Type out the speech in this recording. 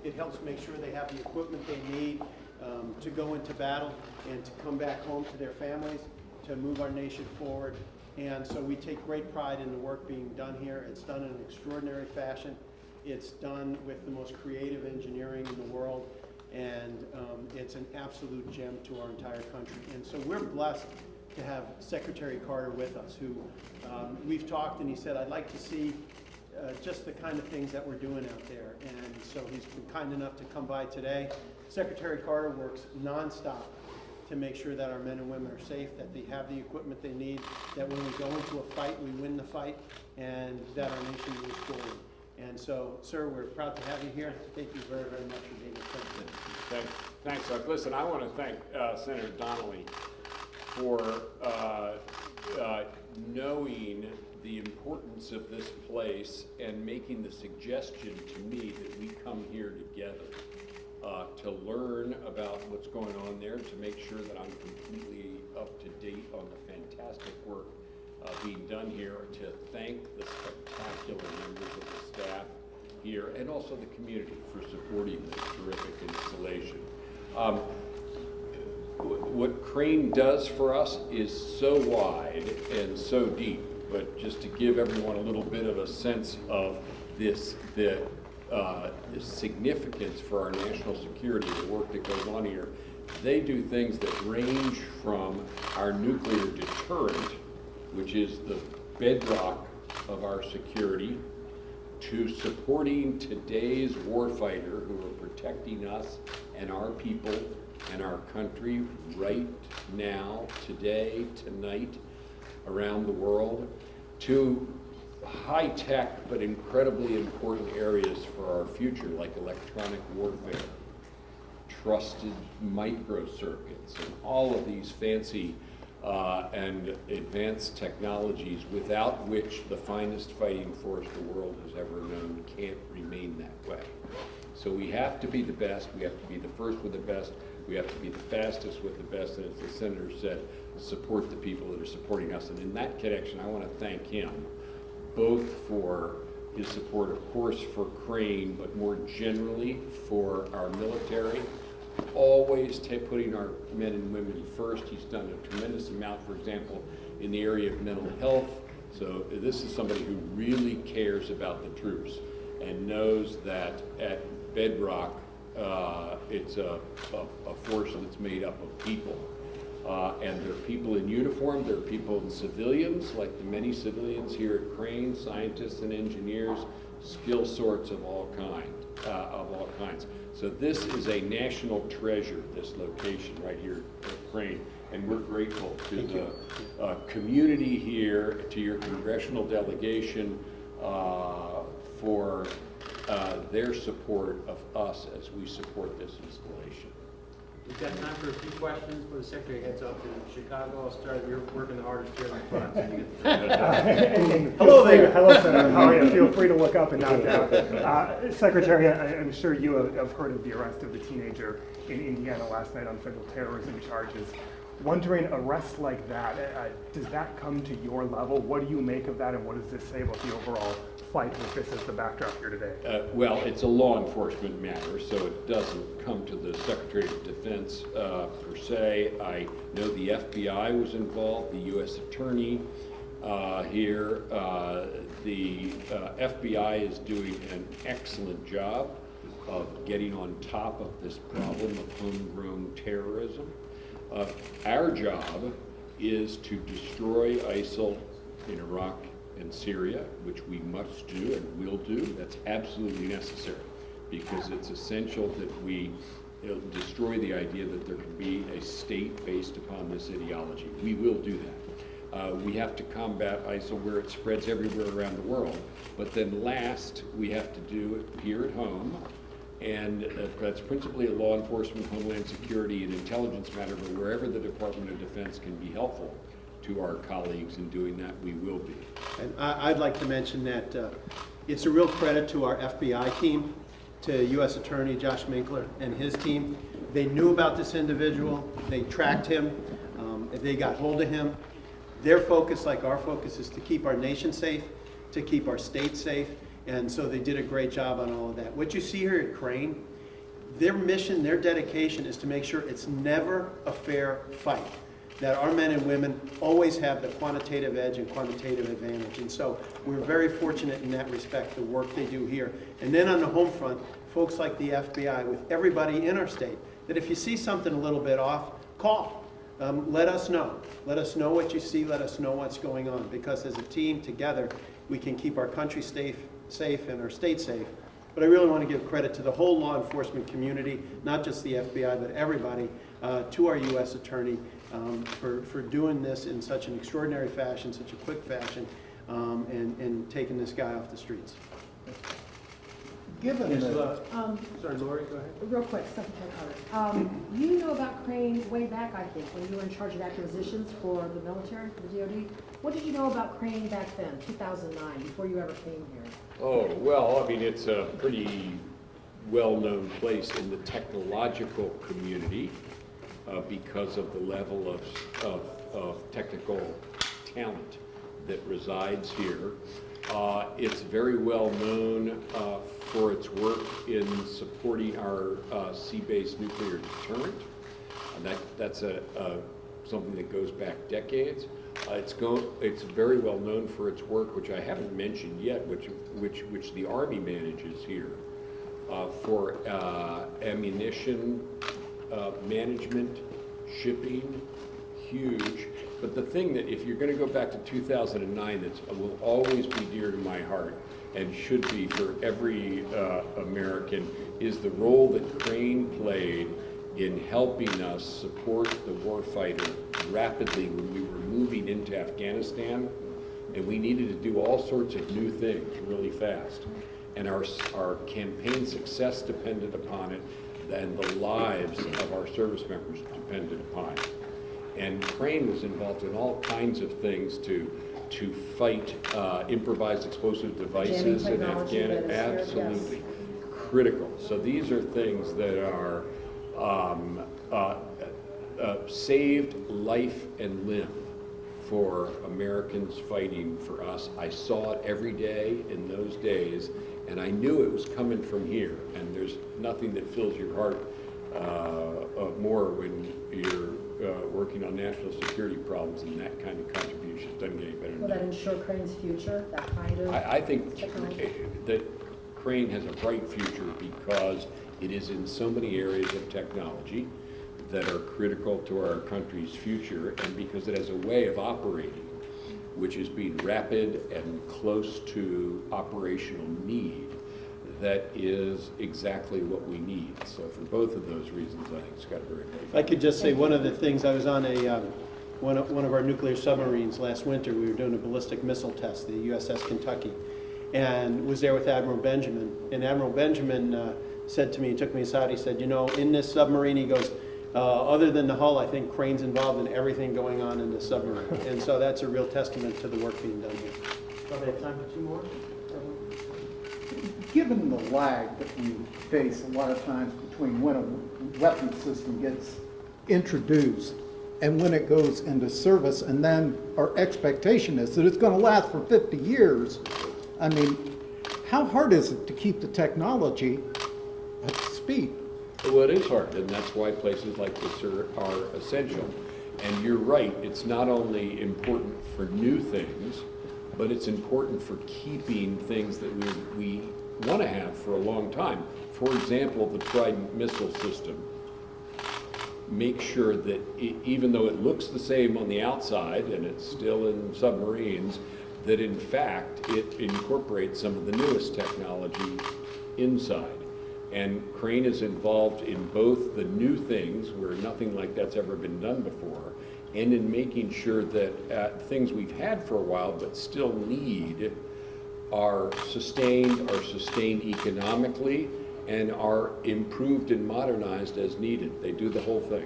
It helps make sure they have the equipment they need to go into battle and to come back home to their families, to move our nation forward. And so we take great pride in the work being done here. It's done in an extraordinary fashion. It's done with the most creative engineering in the world, and it's an absolute gem to our entire country. And so we're blessed to have Secretary Carter with us, who we've talked, and he said, I'd like to see just the kind of things that we're doing out there. And so he's been kind enough to come by today. Secretary Carter works nonstop to make sure that our men and women are safe, that they have the equipment they need, that when we go into a fight, we win the fight, and that our nation moves forward. And so, sir, we're proud to have you here. Thank you very, very much for being here. Thanks, Doug. Listen, I want to thank Senator Donnelly for knowing the importance of this place and making the suggestion to me that we come here together to learn about what's going on there, to make sure that I'm completely up to date on the fantastic work being done here, to thank the spectacular members of the staff here and also the community for supporting this terrific installation. What Crane does for us is so wide and so deep, but just to give everyone a little bit of a sense of this, the significance for our national security, the work that goes on here, they do things that range from our nuclear deterrent, which is the bedrock of our security, to supporting today's warfighter who are protecting us and our people and our country right now, today, tonight, around the world, to high-tech but incredibly important areas for our future, like electronic warfare, trusted microcircuits, and all of these fancy and advanced technologies without which the finest fighting force the world has ever known can't remain that way. So we have to be the best, we have to be the first with the best, we have to be the fastest with the best, and as the Senator said, support the people that are supporting us. And in that connection, I want to thank him, both for his support, of course, for Crane, but more generally for our military, always putting our men and women first. He's done a tremendous amount, for example, in the area of mental health. So this is somebody who really cares about the troops and knows that at bedrock, it's a force that's made up of people. And there are people in uniform, there are people in civilians, like the many civilians here at Crane, scientists and engineers, skill sorts of all kinds. So this is a national treasure, this location right here at Crane, and we're grateful to the community here, to your congressional delegation for their support of us as we support this installation. We've got time for a few questions before the Secretary heads off to Chicago. I'll start. You're working the hardest here in the front. Hello there. Hello, Senator. How are you? Feel free to look up and not down. Secretary, I'm sure you have heard of the arrest of the teenager in Indiana last night on federal terrorism charges. Wondering, arrests like that, does that come to your level? What do you make of that, and what does this say about the overall fight with this as the backdrop here today? Well, it's a law enforcement matter, so it doesn't come to the Secretary of Defense per se. I know the FBI was involved, the U.S. Attorney here. The FBI is doing an excellent job of getting on top of this problem of homegrown terrorism. Our job is to destroy ISIL in Iraq and Syria, which we must do and will do. That's absolutely necessary because it's essential that we destroy the idea that there can be a state based upon this ideology. We will do that. We have to combat ISIL where it spreads everywhere around the world, but then last we have to do it here at home. And that's principally a law enforcement, homeland security, and intelligence matter, but wherever the Department of Defense can be helpful to our colleagues in doing that, we will be. And I'd like to mention that it's a real credit to our FBI team, to U.S. Attorney Josh Minkler and his team. They knew about this individual, they tracked him, they got hold of him. Their focus, like our focus, is to keep our nation safe, to keep our state safe. And so they did a great job on all of that. What you see here at Crane their mission, their dedication is to make sure it's never a fair fight, that our men and women always have the quantitative edge and quantitative advantage. And so we're very fortunate in that respect, the work they do here. And then on the home front, folks like the FBI, with everybody in our state, that if you see something a little bit off, call. Let us know. Let us know what you see. Let us know what's going on. Because as a team together, we can keep our country safe and our state safe. But I really want to give credit to the whole law enforcement community, not just the FBI, but everybody, to our U.S. Attorney for doing this in such an extraordinary fashion, such a quick fashion, and taking this guy off the streets. Given Yes, that, sorry, Lori, go ahead. Real quick, Stephanie Carter. You know about Crane way back, I think, when you were in charge of acquisitions for the military, for the DoD. What did you know about Crane back then, 2009, before you ever came here? Oh, well, I mean, it's a pretty well-known place in the technological community because of the level of technical talent that resides here. It's very well known for its work in supporting our sea-based nuclear deterrent. That's something that goes back decades. It's very well known for its work, which I haven't mentioned yet, which the Army manages here, for ammunition management, shipping, huge. But the thing that, if you're going to go back to 2009, that will always be dear to my heart and should be for every American, is the role that Crane played in helping us support the warfighter rapidly when we were moving into Afghanistan, and we needed to do all sorts of new things really fast. And our campaign success depended upon it, and the lives of our service members depended upon it. And Crane was involved in all kinds of things to fight improvised explosive devices in Afghanistan. Absolutely critical. So these are things that are saved life and limb for Americans fighting for us. I saw it every day in those days, and I knew it was coming from here. And there's nothing that fills your heart more when you're working on national security problems, and that kind of contribution doesn't get any better than Will that ensure Crane's future, that kind of I think technology? that Crane has a bright future because it is in so many areas of technology that are critical to our country's future, and because it has a way of operating which is being rapid and close to operational need that is exactly what we need. So for both of those reasons, I think it's got a very bright If I could just say one of the things, I was on one of our nuclear submarines last winter. We were doing a ballistic missile test, the USS Kentucky, and was there with Admiral Benjamin. And Admiral Benjamin said to me, he took me aside, he said, you know, in this submarine, he goes, other than the hull, I think Crane's involved in everything going on in the submarine. And so that's a real testament to the work being done here. Probably have time for two more. given the lag that we face a lot of times between when a weapon system gets introduced and when it goes into service, and then our expectation is that it's going to last for 50 years, I mean, how hard is it to keep the technology at speed? Well, it is hard, and that's why places like this are essential. And you're right, it's not only important for new things, but it's important for keeping things that we want to have for a long time. For example, the Trident missile system. Make sure that even though it looks the same on the outside, and it's still in submarines, that in fact it incorporates some of the newest technology inside. And Crane is involved in both the new things, where nothing like that's ever been done before, and in making sure that things we've had for a while but still need are sustained economically, and are improved and modernized as needed. They do the whole thing.